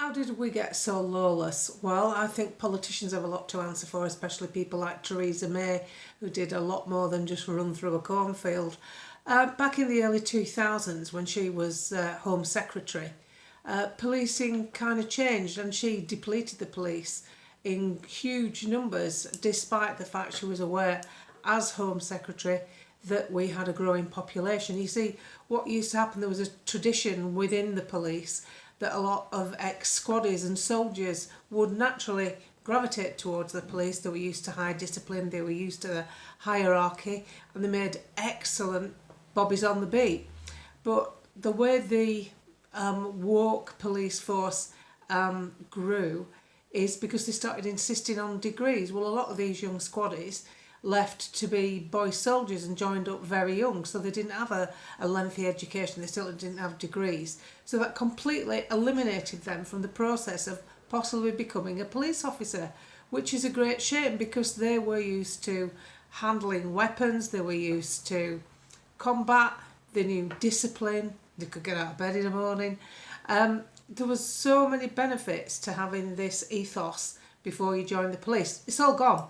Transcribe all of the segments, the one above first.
How did we get so lawless? Well, I think politicians have a lot to answer for, especially people like Theresa May, who did a lot more than just run through a cornfield. Back in the early 2000s, when she was Home Secretary, policing kind of changed and she depleted the police in huge numbers, despite the fact she was aware, as Home Secretary, that we had a growing population. You see, what used to happen, there was a tradition within the police that a lot of ex-squaddies and soldiers would naturally gravitate towards the police. They were used to high discipline, they were used to the hierarchy, and they made excellent bobbies on the beat. But the way the woke police force grew is because they started insisting on degrees. Well, a lot of these young squaddies left to be boy soldiers and joined up very young, so they didn't have a lengthy education, they still didn't have degrees, so that completely eliminated them from the process of possibly becoming a police officer, which is a great shame because they were used to handling weapons, they were used to combat, they knew discipline, they could get out of bed in the morning. There was so many benefits to having this ethos before you joined the police. It's all gone.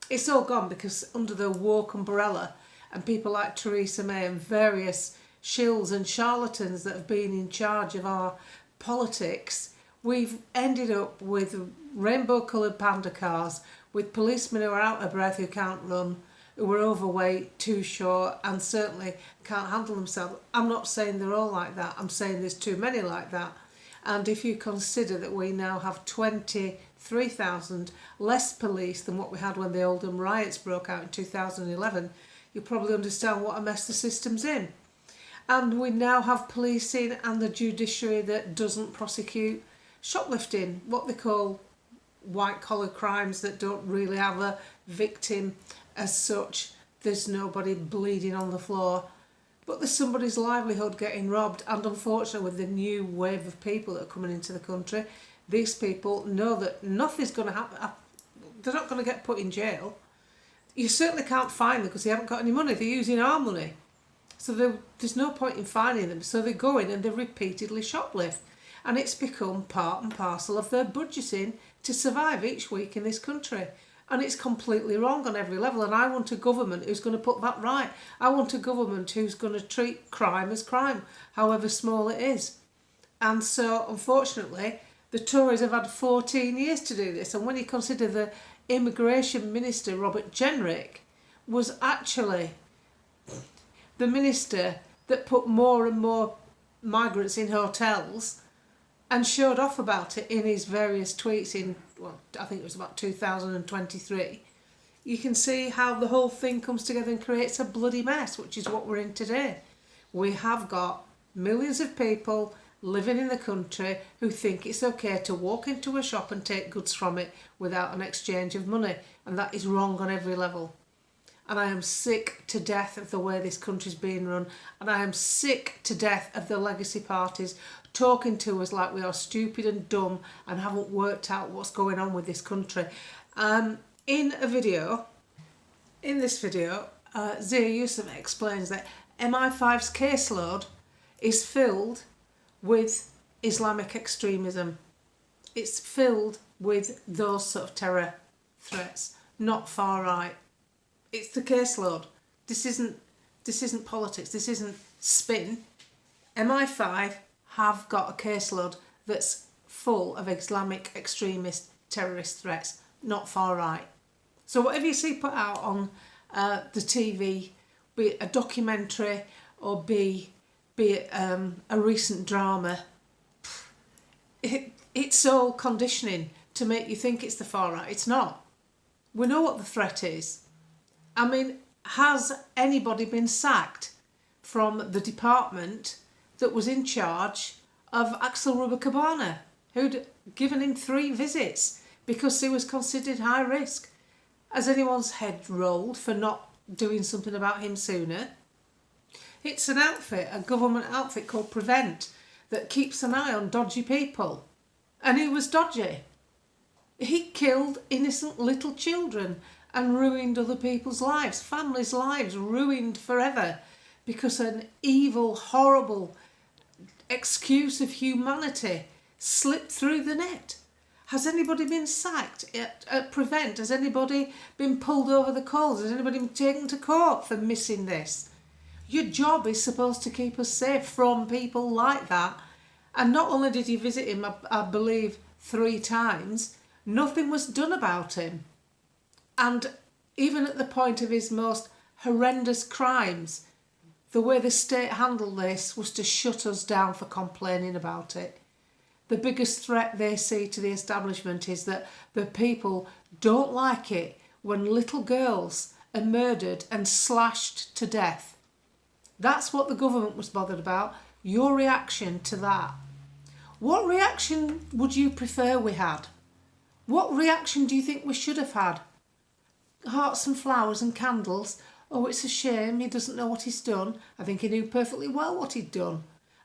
It's all gone because under the woke umbrella and people like Theresa May and various shills and charlatans that have been in charge of our politics, we've ended up with rainbow coloured panda cars, with policemen who are out of breath, who can't run, who are overweight, too short, and certainly can't handle themselves. I'm not saying they're all like that, I'm saying there's too many like that. And if you consider that we now have 23,000 less police than what we had when the Oldham riots broke out in 2011, you probably understand what a mess the system's in. And we now have policing and the judiciary that doesn't prosecute shoplifting, what they call white-collar crimes that don't really have a victim as such. There's nobody bleeding on the floor, but there's somebody's livelihood getting robbed. And unfortunately, with the new wave of people that are coming into the country, these people know that nothing's going to happen. They're not going to get put in jail. You certainly can't fine them because they haven't got any money. They're using our money. So there's no point in fining them. So they go in and they repeatedly shoplift. And it's become part and parcel of their budgeting to survive each week in this country. And it's completely wrong on every level. And I want a government who's going to put that right. I want a government who's going to treat crime as crime, however small it is. And so, unfortunately, the Tories have had 14 years to do this. And when you consider the Immigration Minister, Robert Jenrick, was actually the minister that put more and more migrants in hotels and showed off about it in his various tweets in, well, I think it was about 2023. You can see how the whole thing comes together and creates a bloody mess, which is what we're in today. We have got millions of people living in the country who think it's okay to walk into a shop and take goods from it without an exchange of money, and that is wrong on every level. And I am sick to death of the way this country's being run, and I am sick to death of the legacy parties talking to us like we are stupid and dumb and haven't worked out what's going on with this country. In this video, Zia Yusuf explains that MI5's caseload is filled with Islamic extremism. It's filled with those sort of terror threats, not far right. It's the caseload. This isn't politics. This isn't spin. MI5 have got a caseload that's full of Islamic extremist terrorist threats, not far right. So whatever you see put out on the TV, be it a documentary or be it a recent drama, it's all conditioning to make you think it's the far right. It's not. We know what the threat is. I mean, has anybody been sacked from the department that was in charge of Axel Rubber-Cabana, who'd given him 3 visits because he was considered high risk? Has anyone's head rolled for not doing something about him sooner? It's an outfit, a government outfit called Prevent, that keeps an eye on dodgy people. And he was dodgy. He killed innocent little children and ruined other people's lives, families' lives ruined forever because an evil, horrible excuse of humanity slipped through the net? Has anybody been sacked at Prevent? Has anybody been pulled over the coals? Has anybody been taken to court for missing this? Your job is supposed to keep us safe from people like that. And not only did he visit him, I believe, 3 times, nothing was done about him. And even at the point of his most horrendous crimes, the way the state handled this was to shut us down for complaining about it. The biggest threat they see to the establishment is that the people don't like it when little girls are murdered and slashed to death. That's what the government was bothered about. Your reaction to that. What reaction would you prefer we had? What reaction do you think we should have had? Hearts and flowers and candles. Oh, it's a shame he doesn't know what he's done. I think he knew perfectly well what he'd done.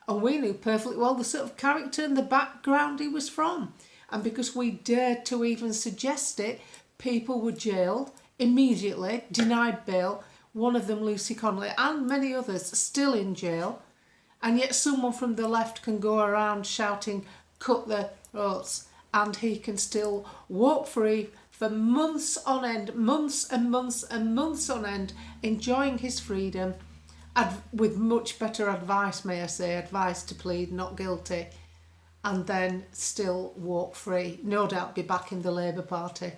And we knew perfectly well the sort of character and the background he was from. And because we dared to even suggest it, people were jailed immediately, denied bail. One of them, Lucy Connolly, and many others still in jail. And yet someone from the left can go around shouting, cut their throats, and he can still walk free for months on end, months and months and months on end, enjoying his freedom, with much better advice, may I say, advice to plead not guilty, and then still walk free, no doubt be back in the Labour Party.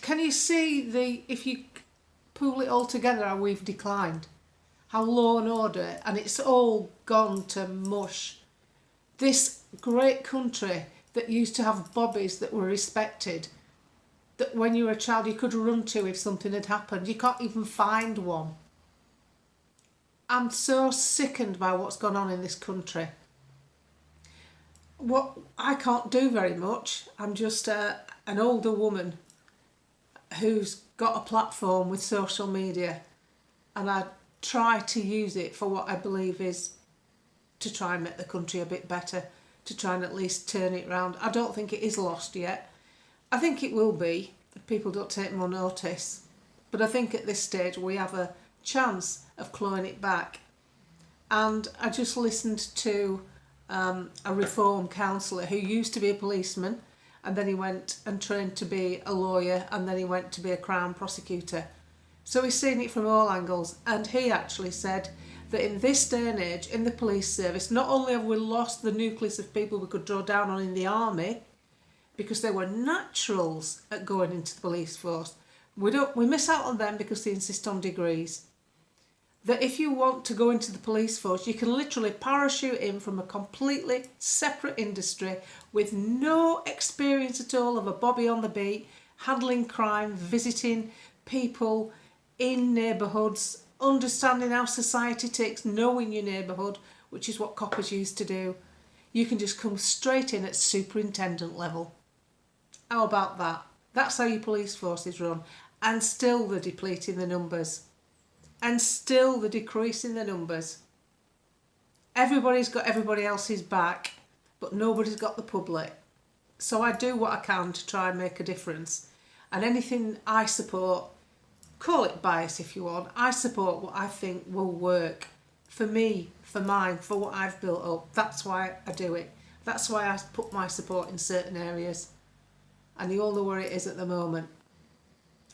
Can you see if you pool it all together, how we've declined? How law and order, and it's all gone to mush. This great country that used to have bobbies that were respected, that when you were a child you could run to if something had happened, you can't even find one. I'm so sickened by what's gone on in this country. I can't do very much. I'm just an older woman who's got a platform with social media, and I try to use it for what I believe is to try and make the country a bit better, to try and at least turn it round. I don't think it is lost yet. I think it will be if people don't take more notice. But I think at this stage we have a chance of clawing it back. And I just listened to a reform counsellor who used to be a policeman, and then he went and trained to be a lawyer, and then he went to be a Crown prosecutor. So he's seen it from all angles, and he actually said that in this day and age, in the police service, not only have we lost the nucleus of people we could draw down on in the army, because they were naturals at going into the police force, we miss out on them because they insist on degrees. That if you want to go into the police force, you can literally parachute in from a completely separate industry with no experience at all of a bobby on the beat, handling crime, visiting people in neighbourhoods, understanding how society ticks, knowing your neighbourhood, which is what coppers used to do. You can just come straight in at superintendent level. How about that? That's how your police force is run. And still they're depleting the numbers. And still they're decreasing the numbers. Everybody's got everybody else's back, but nobody's got the public. So I do what I can to try and make a difference. And anything I support, call it bias if you want, I support what I think will work for me, for mine, for what I've built up. That's why I do it. That's why I put my support in certain areas. And you all know where it is at the moment.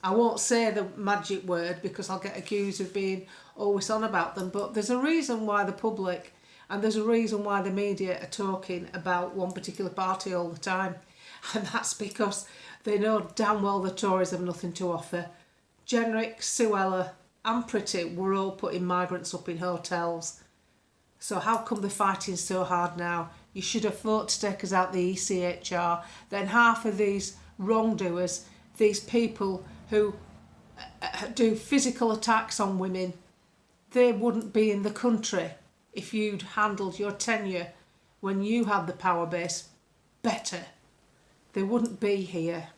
I won't say the magic word because I'll get accused of being always on about them, but there's a reason why the public and there's a reason why the media are talking about one particular party all the time. And that's because they know damn well the Tories have nothing to offer. Jenrick, Suella and Pretty were all putting migrants up in hotels. So how come they're fighting so hard now? You should have fought to take us out the ECHR. Then half of these wrongdoers, these people who do physical attacks on women, they wouldn't be in the country if you'd handled your tenure when you had the power base better. They wouldn't be here.